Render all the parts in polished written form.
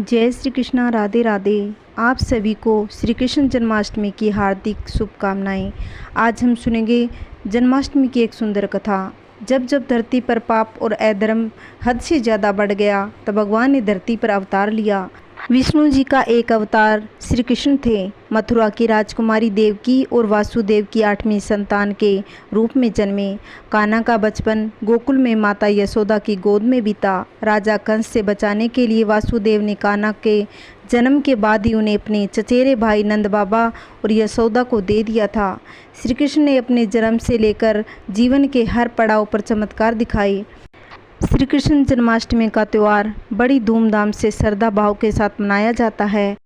जय श्री कृष्णा, राधे राधे। आप सभी को श्री कृष्ण जन्माष्टमी की हार्दिक शुभकामनाएं। आज हम सुनेंगे जन्माष्टमी की एक सुंदर कथा। जब जब धरती पर पाप और अधर्म हद से ज़्यादा बढ़ गया तब भगवान ने धरती पर अवतार लिया। विष्णु जी का एक अवतार श्री कृष्ण थे। मथुरा की राजकुमारी देवकी और वासुदेव की 8वीं संतान के रूप में जन्मे। कान्हा का बचपन गोकुल में माता यशोदा की गोद में बीता। राजा कंस से बचाने के लिए वासुदेव ने कान्हा के जन्म के बाद ही उन्हें अपने चचेरे भाई नंद बाबा और यशोदा को दे दिया था। श्री कृष्ण ने अपने जन्म से लेकर जीवन के हर पड़ाव पर चमत्कार दिखाए। श्री कृष्ण जन्माष्टमी का त्यौहार बड़ी धूमधाम से श्रद्धा भाव के साथ मनाया जाता है।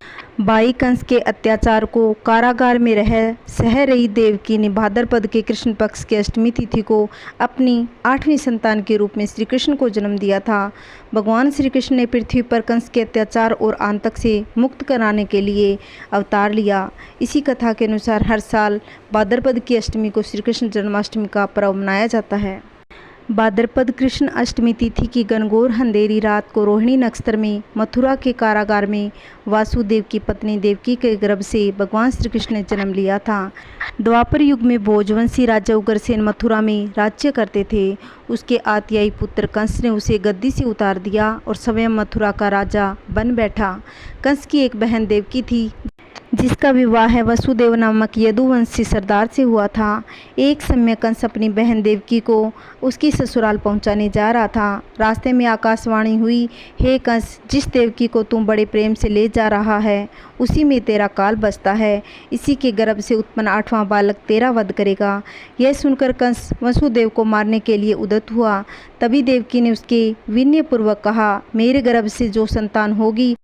भाई कंस के अत्याचार को कारागार में सह रही देवकी ने भाद्रपद के कृष्ण पक्ष की अष्टमी तिथि को अपनी 8वीं संतान के रूप में श्री कृष्ण को जन्म दिया था। भगवान श्री कृष्ण ने पृथ्वी पर कंस के अत्याचार और आतंक से मुक्त कराने के लिए अवतार लिया। इसी कथा के अनुसार हर साल भाद्रपद की अष्टमी को श्री कृष्ण जन्माष्टमी का पर्व मनाया जाता है। भाद्रपद कृष्ण अष्टमी तिथि की घनघोर अंधेरी रात को रोहिणी नक्षत्र में मथुरा के कारागार में वासुदेव की पत्नी देवकी के गर्भ से भगवान श्री कृष्ण ने जन्म लिया था। द्वापर युग में भोजवंशी राजा उग्रसेन मथुरा में राज्य करते थे। उसके आत्याई पुत्र कंस ने उसे गद्दी से उतार दिया और स्वयं मथुरा का राजा बन बैठा। कंस की एक बहन देवकी थी जिसका विवाह वसुदेव नामक यदुवंशी सरदार से हुआ था। एक समय कंस अपनी बहन देवकी को उसकी ससुराल पहुंचाने जा रहा था। रास्ते में आकाशवाणी हुई, हे कंस, जिस देवकी को तुम बड़े प्रेम से ले जा रहा है उसी में तेरा काल बसता है। इसी के गर्भ से उत्पन्न 8वां बालक तेरा वध करेगा। यह सुनकर कंस वसुदेव को मारने के लिए उद्यत हुआ। तभी देवकी ने उसके विनयपूर्वक कहा, मेरे गर्भ से जो संतान होगी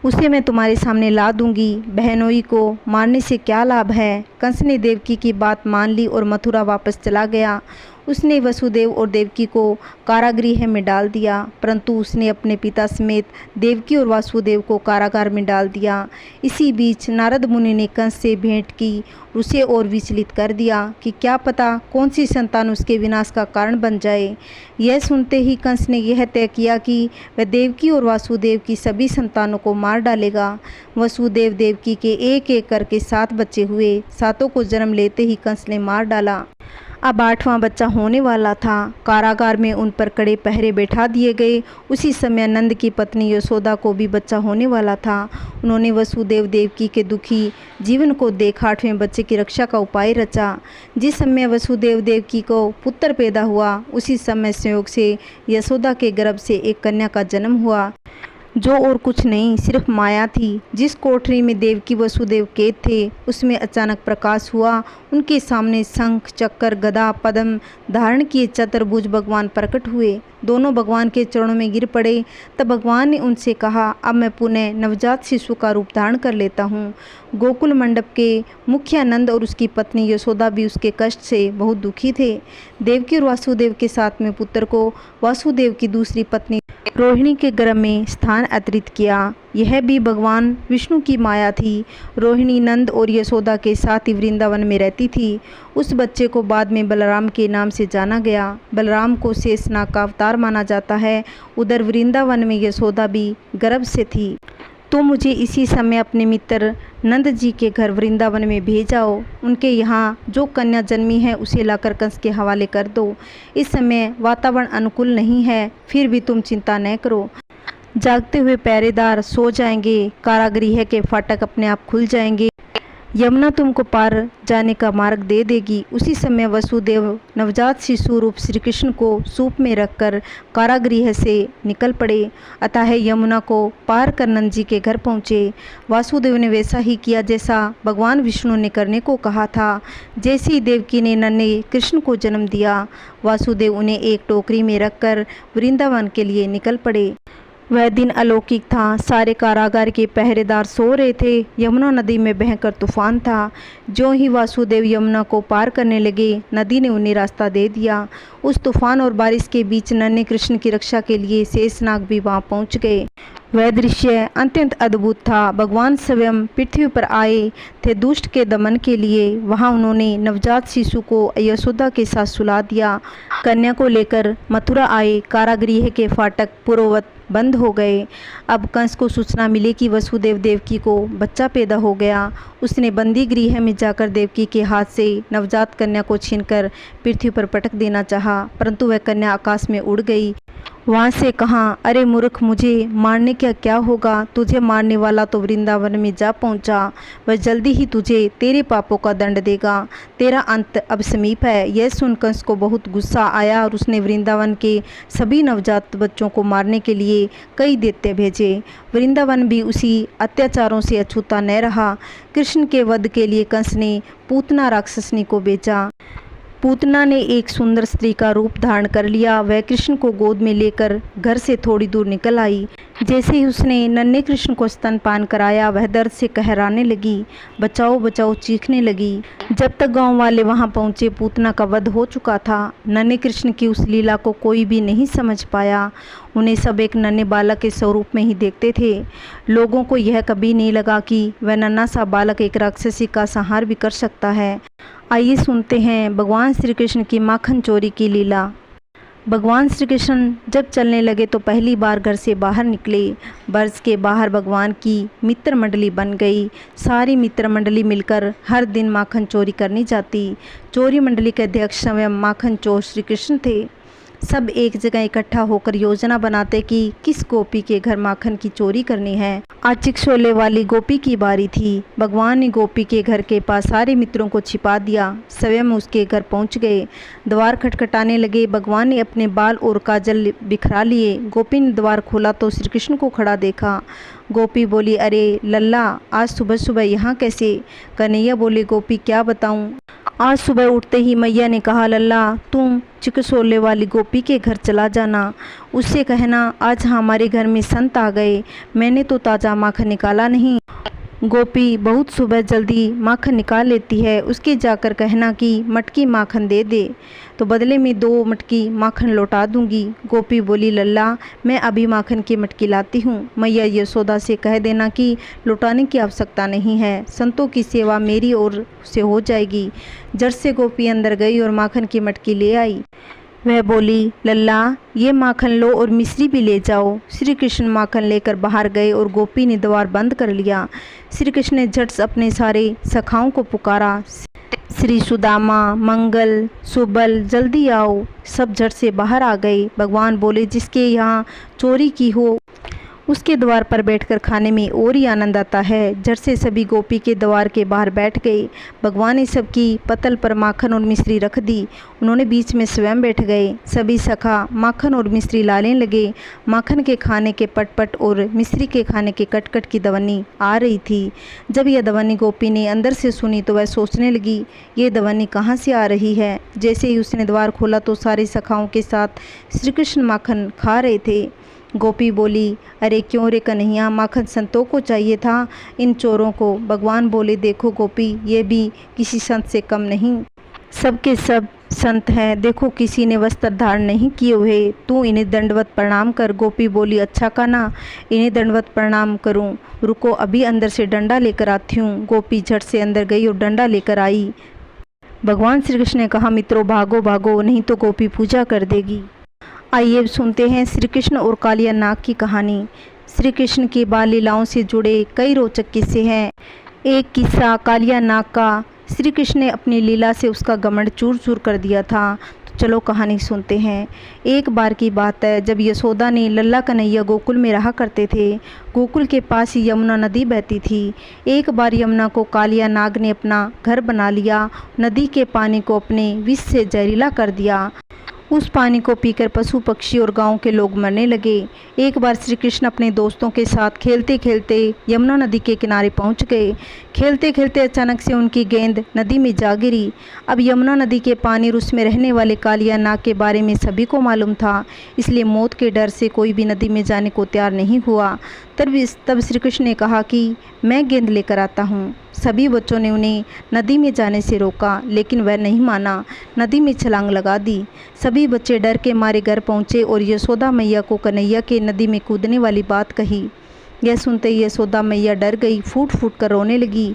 उसे मैं तुम्हारे सामने ला दूंगी। बहनोई को मारने से क्या लाभ है। कंस ने देवकी की बात मान ली और मथुरा वापस चला गया। उसने वसुदेव और देवकी को कारागृह में डाल दिया, परंतु उसने अपने पिता समेत देवकी और वासुदेव को कारागार में डाल दिया। इसी बीच नारद मुनि ने कंस से भेंट की, उसे और विचलित कर दिया कि क्या पता कौन सी संतान उसके विनाश का कारण बन जाए। यह सुनते ही कंस ने यह तय किया कि वह देवकी और वासुदेव की सभी संतानों को मार डालेगा। वसुदेव देवकी के एक एक करके 7 बच्चे हुए। 7 को जन्म लेते ही कंस ने मार डाला। अब 8वां बच्चा होने वाला था। कारागार में उन पर कड़े पहरे बैठा दिए गए। उसी समय नंद की पत्नी यशोदा को भी बच्चा होने वाला था। उन्होंने वसुदेव देवकी के दुखी जीवन को देख 8वें बच्चे की रक्षा का उपाय रचा। जिस समय वसुदेव देवकी को पुत्र पैदा हुआ उसी समय संयोग से यशोदा के गर्भ से एक कन्या का जन्म हुआ, जो और कुछ नहीं सिर्फ माया थी। जिस कोठरी में देवकी वसुदेव कैद थे उसमें अचानक प्रकाश हुआ। उनके सामने शंख चक्र गदा पद्म धारण किए चतुर्भुज भगवान प्रकट हुए। दोनों भगवान के चरणों में गिर पड़े। तब भगवान ने उनसे कहा, अब मैं पुनः नवजात शिशु का रूप धारण कर लेता हूँ। गोकुल मंडप के मुखिया नंद और उसकी पत्नी यशोदा भी उसके कष्ट से बहुत दुखी थे। देवकी और वासुदेव के साथ में पुत्र को वासुदेव की दूसरी पत्नी रोहिणी के गर्भ में स्थान अंतरित किया। यह भी भगवान विष्णु की माया थी। रोहिणी नंद और यशोदा के साथ ही वृंदावन में रहती थी। उस बच्चे को बाद में बलराम के नाम से जाना गया। बलराम को शेषनाग का अवतार माना जाता है। उधर वृंदावन में यशोदा भी गर्भ से थी। तो मुझे इसी समय अपने मित्र नंद जी के घर वृंदावन में भेजाओ। उनके यहाँ जो कन्या जन्मी है उसे लाकर कंस के हवाले कर दो। इस समय वातावरण अनुकूल नहीं है, फिर भी तुम चिंता न करो। जागते हुए पहरेदार सो जाएंगे, कारागृह के फाटक अपने आप खुल जाएंगे, यमुना तुमको पार जाने का मार्ग दे देगी। उसी समय वसुदेव नवजात शिशु रूप श्री कृष्ण को सूप में रखकर कारागृह से निकल पड़े। अतः यमुना को पार कर नंद जी के घर पहुँचे। वासुदेव ने वैसा ही किया जैसा भगवान विष्णु ने करने को कहा था। जैसे ही देवकी ने नन्हे कृष्ण को जन्म दिया, वासुदेव उन्हें एक टोकरी में रखकर वृंदावन के लिए निकल पड़े। वह दिन अलौकिक था। सारे कारागार के पहरेदार सो रहे थे। यमुना नदी में बहकर तूफान था। जो ही वासुदेव यमुना को पार करने लगे, नदी ने उन्हें रास्ता दे दिया। उस तूफान और बारिश के बीच नन्हे कृष्ण की रक्षा के लिए शेषनाग भी वहां पहुंच गए। वह दृश्य अत्यंत अद्भुत था। भगवान स्वयं पृथ्वी पर आए थे दुष्ट के दमन के लिए। वहां उन्होंने नवजात शिशु को यशोदा के साथ सुला दिया। कन्या को लेकर मथुरा आए। कारागृह के फाटक पूर्ववत बंद हो गए। अब कंस को सूचना मिली कि वसुदेव देवकी को बच्चा पैदा हो गया। उसने बंदी गृह में जाकर देवकी के हाथ से नवजात कन्या को छीनकर पृथ्वी पर पटक देना चाहा, परंतु वह कन्या आकाश में उड़ गई। वहाँ से कहा, अरे मूर्ख, मुझे मारने का क्या होगा? तुझे मारने वाला तो वृंदावन में जा पहुँचा। वह जल्दी ही तुझे तेरे पापों का दंड देगा। तेरा अंत अब समीप है। यह सुन कंस को बहुत गुस्सा आया और उसने वृंदावन के सभी नवजात बच्चों को मारने के लिए कई दैत्य भेजे। वृंदावन भी उसी अत्याचारों से अछूता न रहा। कृष्ण के वध के लिए कंस ने पूतना राक्षसनी को भेजा। पूतना ने एक सुंदर स्त्री का रूप धारण कर लिया। वह कृष्ण को गोद में लेकर घर से थोड़ी दूर निकल आई। जैसे ही उसने नन्हे कृष्ण को स्तनपान कराया, वह दर्द से कहराने लगी, बचाओ बचाओ चीखने लगी। जब तक गांव वाले वहां पहुंचे, पूतना का वध हो चुका था। नन्हे कृष्ण की उस लीला को कोई भी नहीं समझ पाया। उन्हें सब एक नन्हे बालक के स्वरूप में ही देखते थे। लोगों को यह कभी नहीं लगा कि वह नन्हा सा बालक एक राक्षसी का संहार भी कर सकता है। आइए सुनते हैं भगवान श्री कृष्ण की माखन चोरी की लीला। भगवान श्री कृष्ण जब चलने लगे तो पहली बार घर से बाहर निकले। बर्ज के बाहर भगवान की मित्र मंडली बन गई। सारी मित्र मंडली मिलकर हर दिन माखन चोरी करनी जाती। चोरी मंडली के अध्यक्ष स्वयं माखन चोर श्री कृष्ण थे। सब एक जगह इकट्ठा होकर योजना बनाते कि किस गोपी के घर माखन की चोरी करनी है। आज चिकशोले वाली गोपी की बारी थी। भगवान ने गोपी के घर के पास सारे मित्रों को छिपा दिया। स्वयं उसके घर पहुंच गए। द्वार खटखटाने लगे। भगवान ने अपने बाल और काजल बिखरा लिए। गोपी ने द्वार खोला तो श्री कृष्ण को खड़ा देखा। गोपी बोली, अरे लल्ला, आज सुबह सुबह यहाँ कैसे? कन्हैया बोले, गोपी क्या बताऊँ। आज सुबह उठते ही मैया ने कहा, लल्ला तुम चिकसोले वाली गोपी के घर चला जाना। उससे कहना आज हमारे घर में संत आ गए, मैंने तो ताज़ा माखन निकाला नहीं। गोपी बहुत सुबह जल्दी माखन निकाल लेती है। उसके जाकर कहना कि मटकी माखन दे दे, तो बदले में 2 मटकी माखन लौटा दूंगी। गोपी बोली, लल्ला मैं अभी माखन की मटकी लाती हूँ। मैया यशोदा से कह देना कि लौटाने की आवश्यकता नहीं है, संतों की सेवा मेरी ओर से हो जाएगी। जट से गोपी अंदर गई और माखन की मटकी ले आई। वह बोली, लल्ला ये माखन लो और मिश्री भी ले जाओ। श्री कृष्ण माखन लेकर बाहर गए और गोपी ने द्वार बंद कर लिया। श्री कृष्ण ने झट से अपने सारे सखाओं को पुकारा, श्री सुदामा, मंगल, सुबल, जल्दी आओ। सब झट से बाहर आ गए। भगवान बोले, जिसके यहाँ चोरी की हो उसके द्वार पर बैठकर खाने में और ही आनंद आता है। झट से सभी गोपी के द्वार के बाहर बैठ गए। भगवान ने सबकी पतल पर माखन और मिश्री रख दी। उन्होंने बीच में स्वयं बैठ गए। सभी सखा माखन और मिश्री लाने लगे। माखन के खाने के पटपट और मिश्री के खाने के कटकट की ध्वनि आ रही थी। जब यह ध्वनि गोपी ने अंदर से सुनी तो वह सोचने लगी, ये ध्वनि कहाँ से आ रही है। जैसे ही उसने द्वार खोला तो सारे सखाओं के साथ श्री कृष्ण माखन खा रहे थे। गोपी बोली, अरे क्यों रे कन्हैया, माखन संतों को चाहिए था, इन चोरों को। भगवान बोले, देखो गोपी, ये भी किसी संत से कम नहीं, सबके सब संत हैं। देखो किसी ने वस्त्र धारण नहीं किए हुए, तू इन्हें दंडवत प्रणाम कर। गोपी बोली, अच्छा कान्हा, इन्हें दंडवत प्रणाम करूं? रुको, अभी अंदर से डंडा लेकर आती हूँ। गोपी झट से अंदर गई और डंडा लेकर आई। भगवान श्री कृष्ण ने कहा, मित्रों भागो भागो, नहीं तो गोपी पूजा कर देगी। आइए अब सुनते हैं श्री कृष्ण और कालिया नाग की कहानी। श्री कृष्ण की बाल लीलाओं से जुड़े कई रोचक किस्से हैं। एक किस्सा कालिया नाग का। श्री कृष्ण ने अपनी लीला से उसका घमंड चूर चूर कर दिया था। तो चलो कहानी सुनते हैं। एक बार की बात है, जब यशोदा ने लल्ला कन्हैया गोकुल में रहा करते थे। गोकुल के पास ही यमुना नदी बहती थी। एक बार यमुना को कालिया नाग ने अपना घर बना लिया। नदी के पानी को अपने विष से जहरीला कर दिया। उस पानी को पीकर पशु पक्षी और गांव के लोग मरने लगे। एक बार श्री कृष्ण अपने दोस्तों के साथ खेलते खेलते यमुना नदी के किनारे पहुंच गए। खेलते खेलते अचानक से उनकी गेंद नदी में जा गिरी। अब यमुना नदी के पानी और उसमें रहने वाले कालिया नाग के बारे में सभी को मालूम था, इसलिए मौत के डर से कोई भी नदी में जाने को तैयार नहीं हुआ। तब श्री कृष्ण ने कहा कि मैं गेंद लेकर आता हूँ। सभी बच्चों ने उन्हें नदी में जाने से रोका, लेकिन वह नहीं माना। नदी में छलांग लगा दी। सभी बच्चे डर के मारे घर पहुँचे और यशोदा मैया को कन्हैया के नदी में कूदने वाली बात कही। यह सुनते ही यशोदा मैया डर गई, फूट फूट कर रोने लगी।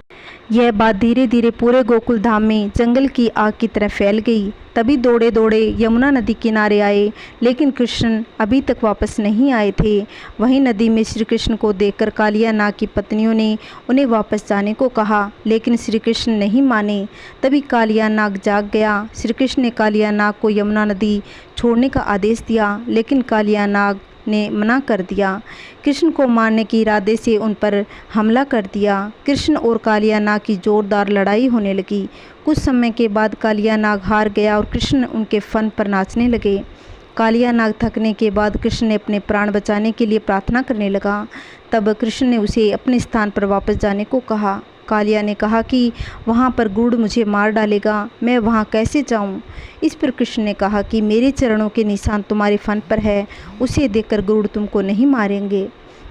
यह बात धीरे धीरे पूरे गोकुल धाम में जंगल की आग की तरह फैल गई। तभी दौड़े दौड़े यमुना नदी किनारे आए, लेकिन कृष्ण अभी तक वापस नहीं आए थे। वहीं नदी में श्री कृष्ण को देखकर कालिया नाग की पत्नियों ने उन्हें वापस जाने को कहा, लेकिन श्री कृष्ण नहीं माने। तभी कालिया नाग जाग गया। श्री कृष्ण ने कालिया नाग को यमुना नदी छोड़ने का आदेश दिया, लेकिन कालिया नाग ने मना कर दिया। कृष्ण को मारने के इरादे से उन पर हमला कर दिया। कृष्ण और कालिया नाग की जोरदार लड़ाई होने लगी। कुछ समय के बाद कालिया नाग हार गया और कृष्ण उनके फन पर नाचने लगे। कालिया नाग थकने के बाद कृष्ण ने अपने प्राण बचाने के लिए प्रार्थना करने लगा। तब कृष्ण ने उसे अपने स्थान पर वापस जाने को कहा। कालिया ने कहा कि वहाँ पर गरुड़ मुझे मार डालेगा, मैं वहाँ कैसे जाऊँ। इस पर कृष्ण ने कहा कि मेरे चरणों के निशान तुम्हारे फन पर है, उसे देखकर गरुड़ तुमको नहीं मारेंगे।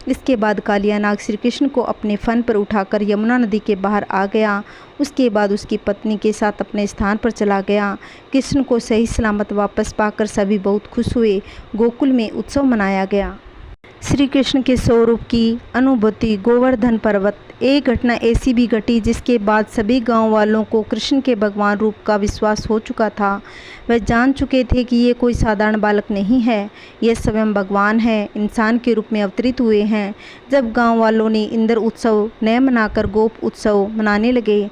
इसके बाद कालिया नाग श्री कृष्ण को अपने फन पर उठाकर यमुना नदी के बाहर आ गया। उसके बाद उसकी पत्नी के साथ अपने स्थान पर चला गया। कृष्ण को सही सलामत वापस पाकर सभी बहुत खुश हुए। गोकुल में उत्सव मनाया गया। श्री कृष्ण के स्वरूप की अनुभूति गोवर्धन पर्वत। एक घटना ऐसी भी घटी जिसके बाद सभी गांव वालों को कृष्ण के भगवान रूप का विश्वास हो चुका था। वह जान चुके थे कि ये कोई साधारण बालक नहीं है, यह स्वयं भगवान है, इंसान के रूप में अवतरित हुए हैं। जब गांव वालों ने इंद्र उत्सव न मनाकर गोप उत्सव मनाने लगे,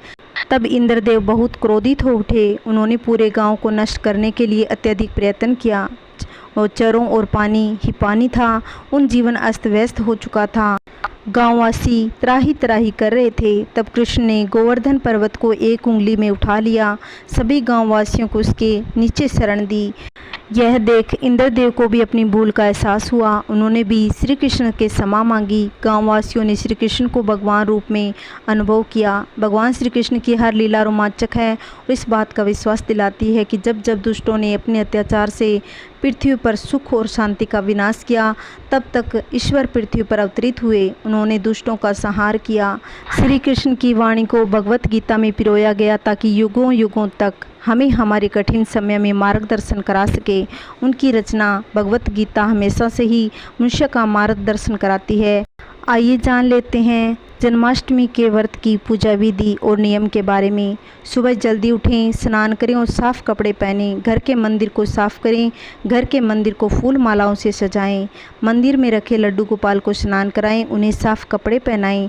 तब इंद्रदेव बहुत क्रोधित हो उठे। उन्होंने पूरे गांव को नष्ट करने के लिए अत्यधिक प्रयत्न किया। और चरों और पानी ही पानी था। उन जीवन अस्त व्यस्त हो चुका था। गांववासी त्राही त्राही कर रहे थे। तब कृष्ण ने गोवर्धन पर्वत को एक उंगली में उठा लिया। सभी गांववासियों को उसके नीचे शरण दी। यह देख इंद्रदेव को भी अपनी भूल का एहसास हुआ। उन्होंने भी श्री कृष्ण के क्षमा मांगी। गांववासियों ने श्री कृष्ण को भगवान रूप में अनुभव किया। भगवान श्री कृष्ण की हर लीला रोमांचक है और इस बात का विश्वास दिलाती है कि जब जब दुष्टों ने अपने अत्याचार से पृथ्वी पर सुख और शांति का विनाश किया, तब तक ईश्वर पृथ्वी पर अवतरित हुए। उन्होंने दुष्टों का संहार किया। श्री कृष्ण की वाणी को भगवत गीता में पिरोया गया ताकि युगों युगों तक हमें हमारे कठिन समय में मार्गदर्शन करा सके। उनकी रचना भगवत गीता हमेशा से ही मनुष्य का मार्गदर्शन कराती है। आइए जान लेते हैं जन्माष्टमी के व्रत की पूजा विधि और नियम के बारे में। सुबह जल्दी उठें, स्नान करें और साफ़ कपड़े पहनें। घर के मंदिर को साफ़ करें। घर के मंदिर को फूल मालाओं से सजाएं। मंदिर में रखे लड्डू गोपाल को स्नान कराएं, उन्हें साफ़ कपड़े पहनाएं।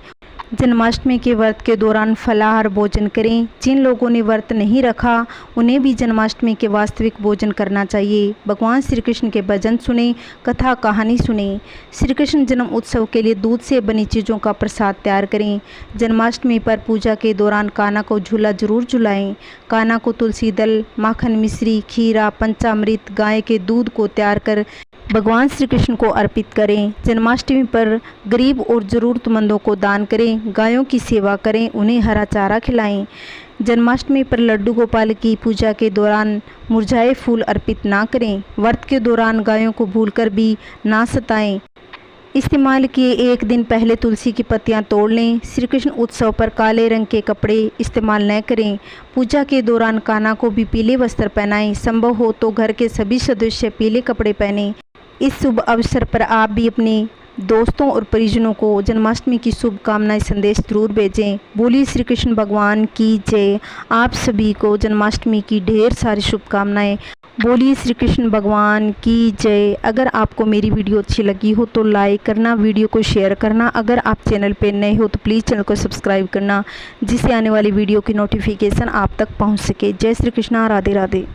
जन्माष्टमी के व्रत के दौरान फलाहार भोजन करें। जिन लोगों ने व्रत नहीं रखा, उन्हें भी जन्माष्टमी के वास्तविक भोजन करना चाहिए। भगवान श्री कृष्ण के भजन सुने, कथा कहानी सुने। श्री कृष्ण जन्म उत्सव के लिए दूध से बनी चीज़ों का प्रसाद तैयार करें। जन्माष्टमी पर पूजा के दौरान कान्हा को झूला जरूर झुलाएं। कान्हा को तुलसी दल, माखन मिश्री, खीरा, पंचामृत, गाय के दूध को तैयार कर भगवान श्री कृष्ण को अर्पित करें। जन्माष्टमी पर गरीब और ज़रूरतमंदों को दान करें। गायों की सेवा करें, उन्हें हरा चारा खिलाएं। जन्माष्टमी पर लड्डू गोपाल की पूजा के दौरान मुरझाए फूल अर्पित ना करें। व्रत के दौरान गायों को भूलकर भी ना सताएं। इस्तेमाल किए एक दिन पहले तुलसी की पत्तियां तोड़ लें। श्री कृष्ण उत्सव पर काले रंग के कपड़े इस्तेमाल न करें। पूजा के दौरान कान्हा को भी पीले वस्त्र पहनाएं। संभव हो तो घर के सभी सदस्य पीले कपड़े पहनें। इस शुभ अवसर पर आप भी अपने दोस्तों और परिजनों को जन्माष्टमी की शुभकामनाएं संदेश जरूर भेजें। बोलिए श्री कृष्ण भगवान की जय। आप सभी को जन्माष्टमी की ढेर सारी शुभकामनाएं। बोलिए श्री कृष्ण भगवान की जय। अगर आपको मेरी वीडियो अच्छी लगी हो तो लाइक करना, वीडियो को शेयर करना। अगर आप चैनल पर नए हो तो प्लीज़ चैनल को सब्सक्राइब करना, जिससे आने वाली वीडियो की नोटिफिकेशन आप तक पहुंच सके। जय श्री कृष्ण, राधे राधे।